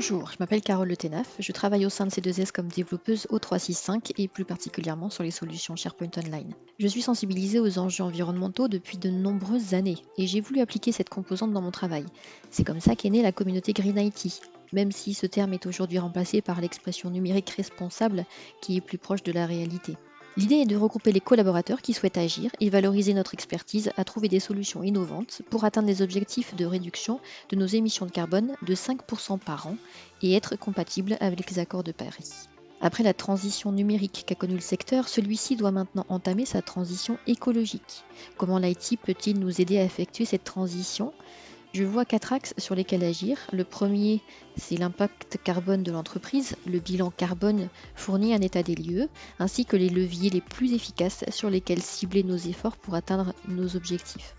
Bonjour, je m'appelle Carole Le Tenaf, je travaille au sein de C2S comme développeuse O365 et plus particulièrement sur les solutions SharePoint Online. Je suis sensibilisée aux enjeux environnementaux depuis de nombreuses années et j'ai voulu appliquer cette composante dans mon travail. C'est comme ça qu'est née la communauté Green IT, même si ce terme est aujourd'hui remplacé par l'expression numérique responsable qui est plus proche de la réalité. L'idée est de regrouper les collaborateurs qui souhaitent agir et valoriser notre expertise à trouver des solutions innovantes pour atteindre les objectifs de réduction de nos émissions de carbone de 5% par an et être compatibles avec les accords de Paris. Après la transition numérique qu'a connue le secteur, celui-ci doit maintenant entamer sa transition écologique. Comment l'IT peut-il nous aider à effectuer cette transition ? Je vois 4 axes sur lesquels agir. Le premier, c'est l'impact carbone de l'entreprise. Le bilan carbone fournit un état des lieux, ainsi que les leviers les plus efficaces sur lesquels cibler nos efforts pour atteindre nos objectifs.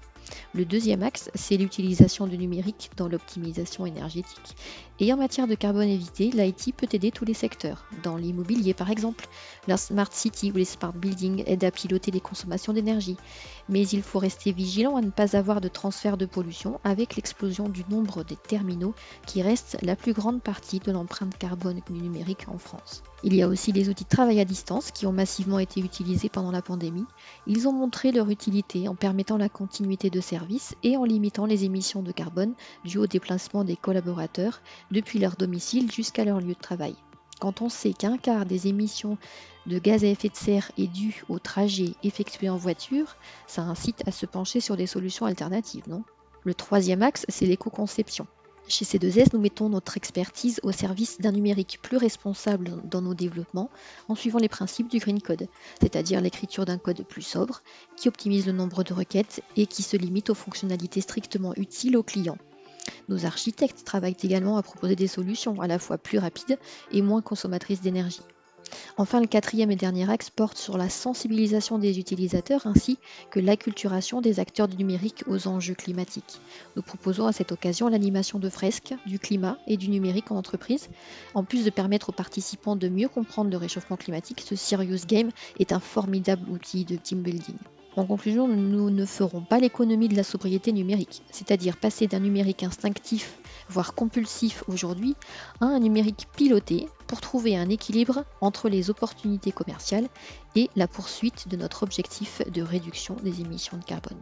Le deuxième axe, c'est l'utilisation du numérique dans l'optimisation énergétique. Et en matière de carbone évité, l'IT peut aider tous les secteurs. Dans l'immobilier par exemple, la Smart City ou les Smart Buildings aident à piloter les consommations d'énergie. Mais il faut rester vigilant à ne pas avoir de transfert de pollution avec l'explosion du nombre des terminaux qui reste la plus grande partie de l'empreinte carbone du numérique en France. Il y a aussi les outils de travail à distance qui ont massivement été utilisés pendant la pandémie. Ils ont montré leur utilité en permettant la continuité de service et en limitant les émissions de carbone dues au déplacement des collaborateurs depuis leur domicile jusqu'à leur lieu de travail. Quand on sait qu'un quart des émissions de gaz à effet de serre est due au trajet effectué en voiture, ça incite à se pencher sur des solutions alternatives, non ? Le troisième axe, c'est l'éco-conception. Chez C2S, nous mettons notre expertise au service d'un numérique plus responsable dans nos développements en suivant les principes du Green Code, c'est-à-dire l'écriture d'un code plus sobre, qui optimise le nombre de requêtes et qui se limite aux fonctionnalités strictement utiles aux clients. Nos architectes travaillent également à proposer des solutions à la fois plus rapides et moins consommatrices d'énergie. Enfin, le quatrième et dernier axe porte sur la sensibilisation des utilisateurs ainsi que l'acculturation des acteurs du numérique aux enjeux climatiques. Nous proposons à cette occasion l'animation de fresques du climat et du numérique en entreprise. En plus de permettre aux participants de mieux comprendre le réchauffement climatique, ce Serious Game est un formidable outil de team building. En conclusion, nous ne ferons pas l'économie de la sobriété numérique, c'est-à-dire passer d'un numérique instinctif, voire compulsif aujourd'hui, à un numérique piloté pour trouver un équilibre entre les opportunités commerciales et la poursuite de notre objectif de réduction des émissions de carbone.